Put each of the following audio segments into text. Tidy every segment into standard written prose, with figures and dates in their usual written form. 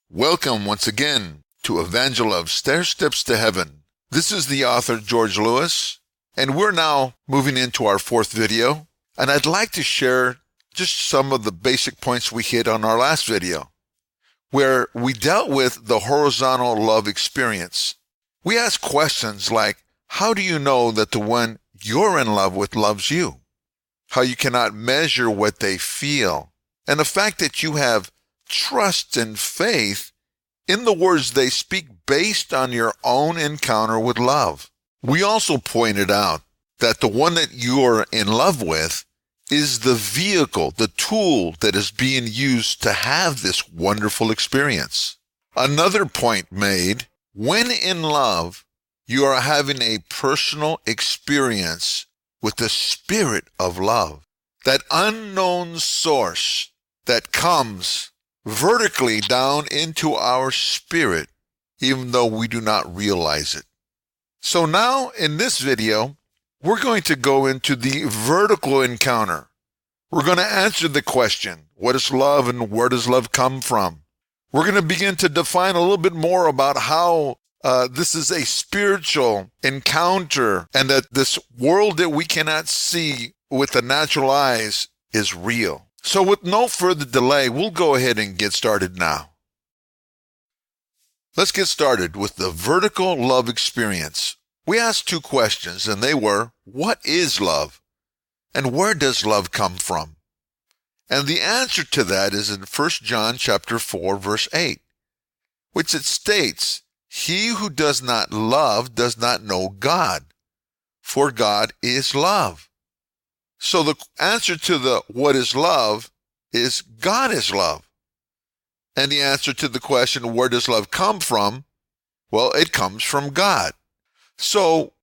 Welcome once again to Evangel-Love, Stair Steps to Heaven. This is the author, George Lewis, and we're now moving into our fourth video, and I'd like to share just some of the basic points we hit on our last video, where we dealt with the horizontal love experience. We asked questions like, how do you know that the one you're in love with loves you? How you cannot measure what they feel, and the fact that you have trust and faith in the words they speak based on your own encounter with love. We also pointed out that the one that you are in love with is the vehicle, the tool that is being used to have this wonderful experience. Another point made, when in love, you are having a personal experience with the spirit of love, that unknown source that comes vertically down into our spirit, even though we do not realize it. So now in this video, we're going to go into the vertical encounter. We're going to answer the question, what is love and where does love come from? We're going to begin to define a little bit more about how this is a spiritual encounter and that this world that we cannot see with the natural eyes is real. So with no further delay, we'll go ahead and get started now. Let's get started with the vertical love experience. We asked two questions, and they were, what is love? And where does love come from? And the answer to that is in 1 John chapter 4, verse 8, which it states, he who does not love does not know God, for God is love. So the answer to the what is love is God is love. And the answer to the question, where does love come from? Well, it comes from God. So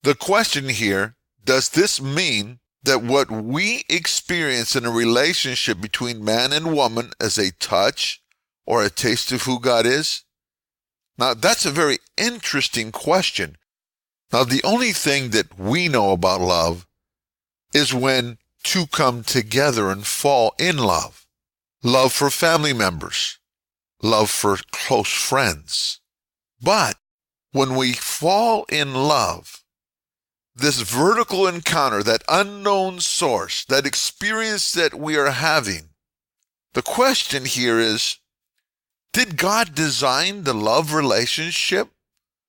the question here, does this mean that what we experience in a relationship between man and woman as a touch or a taste of who God is? Now, that's a very interesting question. Now, the only thing that we know about love is when two come together and fall in love. Love for family members, love for close friends. But when we fall in love, this vertical encounter, that unknown source, that experience that we are having, the question here is, did God design the love relationship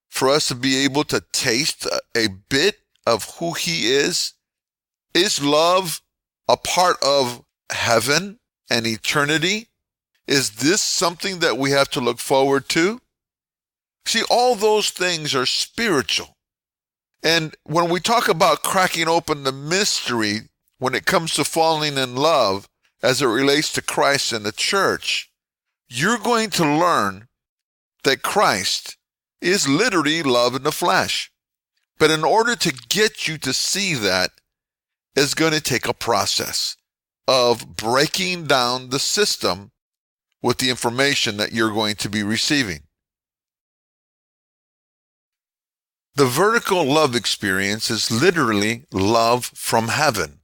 for us to be able to taste a bit of who He is? Is love a part of heaven and eternity? Is this something that we have to look forward to? See, all those things are spiritual. And when we talk about cracking open the mystery, when it comes to falling in love as it relates to Christ and the church, you're going to learn that Christ is literally love in the flesh. But in order to get you to see that, is going to take a process of breaking down the system with the information that you're going to be receiving. The vertical love experience is literally love from heaven.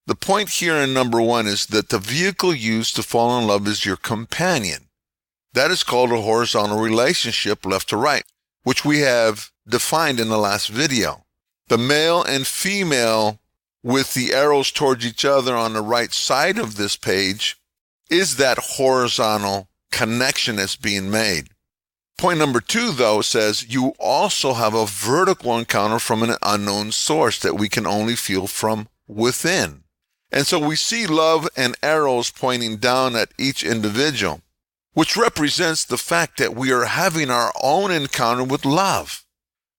The point here in number one is that the vehicle used to fall in love is your companion. That is called a horizontal relationship left to right, which we have defined in the last video. The male and female with the arrows towards each other on the right side of this page is that horizontal connection that's being made. Point number two, though, says you also have a vertical encounter from an unknown source that we can only feel from within. And so we see love and arrows pointing down at each individual, which represents the fact that we are having our own encounter with love.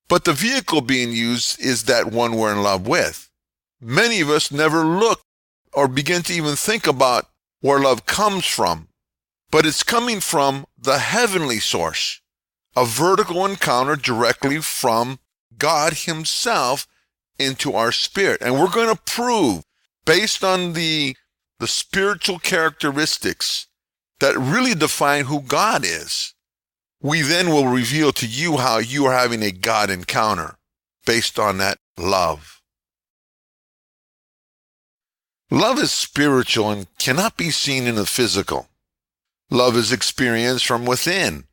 But the vehicle being used is that one we're in love with. Many of us never look or begin to even think about where love comes from, but it's coming from the heavenly source, a vertical encounter directly from God Himself into our spirit. And we're going to prove, based on the spiritual characteristics that really define who God is, we then will reveal to you how you are having a God encounter based on that love. Love is spiritual and cannot be seen in the physical. Love is experienced from within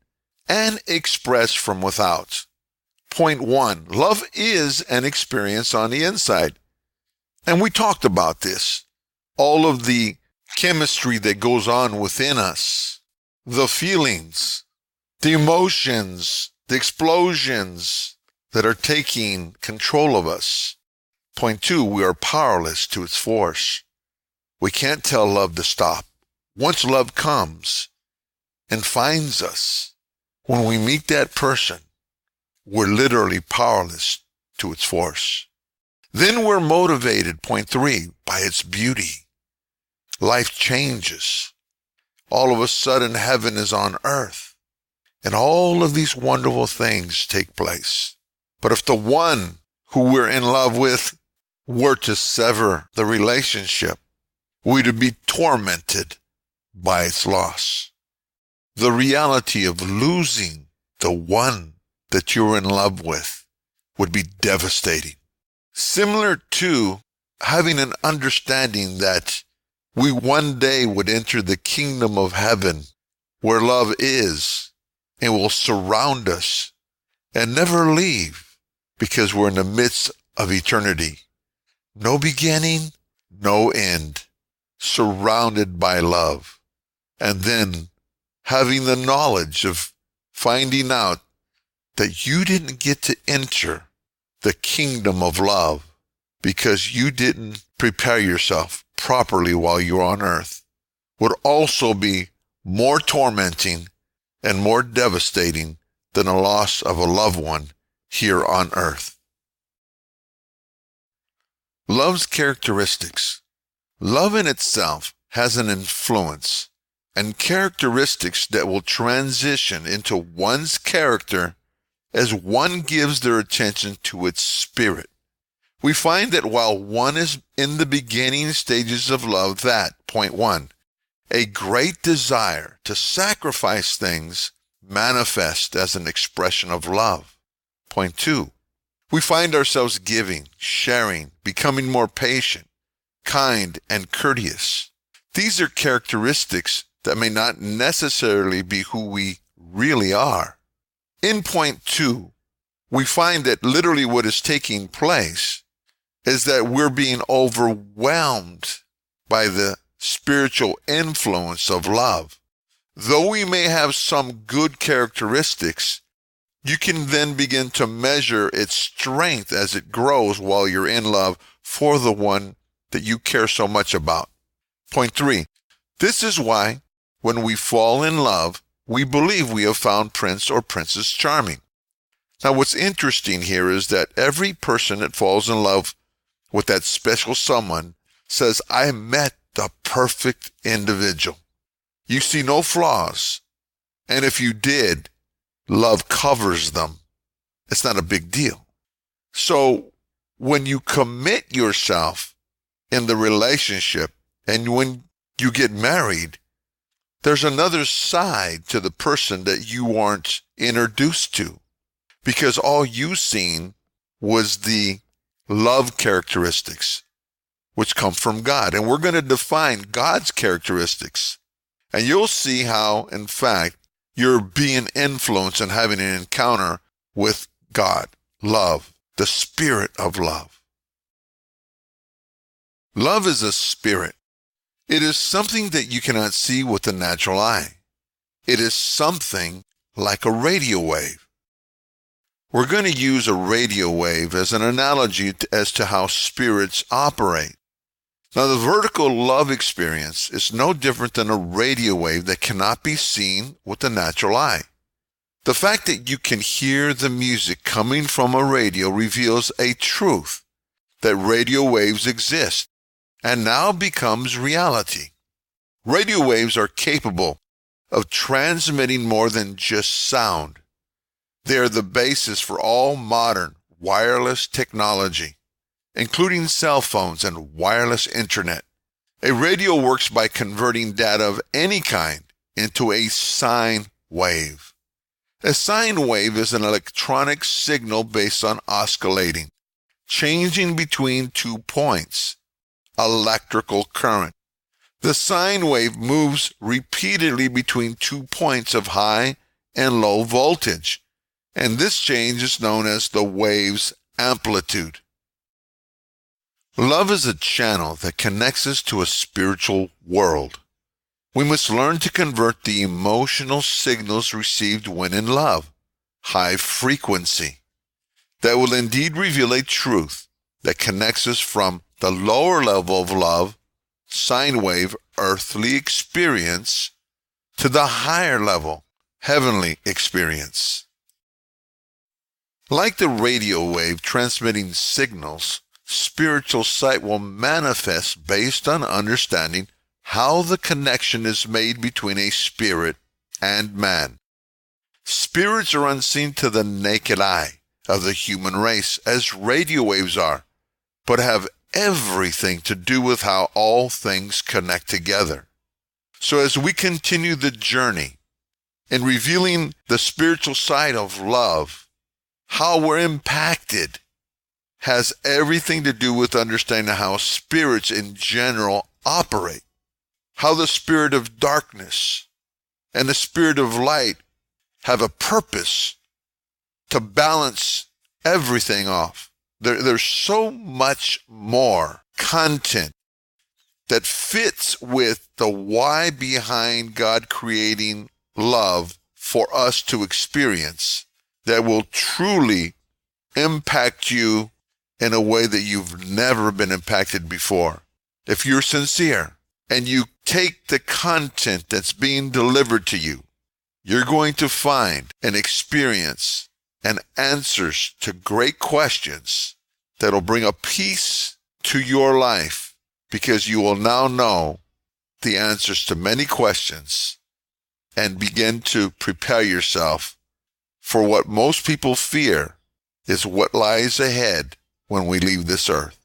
and expressed from without. Point 1, love is an experience on the inside. And we talked about this. All of the chemistry that goes on within us, the feelings, the emotions, the explosions that are taking control of us. Point 2, we are powerless to its force. We can't tell love to stop. Once love comes and finds us, when we meet that person, we're literally powerless to its force. Then we're motivated, point 3, by its beauty. Life changes. All of a sudden, heaven is on earth, and all of these wonderful things take place. But if the one who we're in love with were to sever the relationship, we'd be tormented by its loss. The reality of losing the one that you're in love with would be devastating. Similar to having an understanding that we one day would enter the kingdom of heaven where love is and will surround us and never leave because we're in the midst of eternity. No beginning, no end, surrounded by love. And then having the knowledge of finding out that you didn't get to enter the kingdom of love because you didn't prepare yourself properly while you were on earth would also be more tormenting and more devastating than the loss of a loved one here on earth. Love's characteristics. Love in itself has an influence and characteristics that will transition into one's character as one gives their attention to its spirit. We find that while one is in the beginning stages of love, that, point 1, a great desire to sacrifice things manifests as an expression of love. Point 2, we find ourselves giving, sharing, becoming more patient, kind, and courteous. These are characteristics that may not necessarily be who we really are. In point 2, we find that literally what is taking place is that we're being overwhelmed by the spiritual influence of love. Though we may have some good characteristics, you can then begin to measure its strength as it grows while you're in love for the one that you care so much about. Point 3, this is why when we fall in love, we believe we have found Prince or Princess Charming. Now, what's interesting here is that every person that falls in love with that special someone says, I met the perfect individual. You see no flaws. And if you did, love covers them. It's not a big deal. So when you commit yourself in the relationship and when you get married, there's another side to the person that you weren't introduced to because all you seen was the love characteristics which come from God. And we're going to define God's characteristics. And you'll see how, in fact, you're being influenced and having an encounter with God, love, the spirit of love. Love is a spirit. It is something that you cannot see with the natural eye. It is something like a radio wave. We're going to use a radio wave as an analogy as to how spirits operate. Now, the vertical love experience is no different than a radio wave that cannot be seen with the natural eye. The fact that you can hear the music coming from a radio reveals a truth that radio waves exist and now becomes reality. Radio waves are capable of transmitting more than just sound. They are the basis for all modern wireless technology, including cell phones and wireless internet. A radio works by converting data of any kind into a sine wave. A sine wave is an electronic signal based on oscillating, changing between 2 points, electrical current. The sine wave moves repeatedly between 2 points of high and low voltage, and this change is known as the wave's amplitude. Love is a channel that connects us to a spiritual world. We must learn to convert the emotional signals received when in love, high frequency, that will indeed reveal a truth that connects us from the lower level of love, sine wave, earthly experience, to the higher level, heavenly experience. Like the radio wave transmitting signals, spiritual sight will manifest based on understanding how the connection is made between a spirit and man. Spirits are unseen to the naked eye of the human race, as radio waves are, but have everything to do with how all things connect together. So as we continue the journey in revealing the spiritual side of love, how we're impacted has everything to do with understanding how spirits in general operate, how the spirit of darkness and the spirit of light have a purpose to balance everything off. There's so much more content that fits with the why behind God creating love for us to experience that will truly impact you in a way that you've never been impacted before. If you're sincere and you take the content that's being delivered to you, you're going to find and experience and answers to great questions that'll bring a peace to your life, because you will now know the answers to many questions and begin to prepare yourself for what most people fear is what lies ahead when we leave this earth.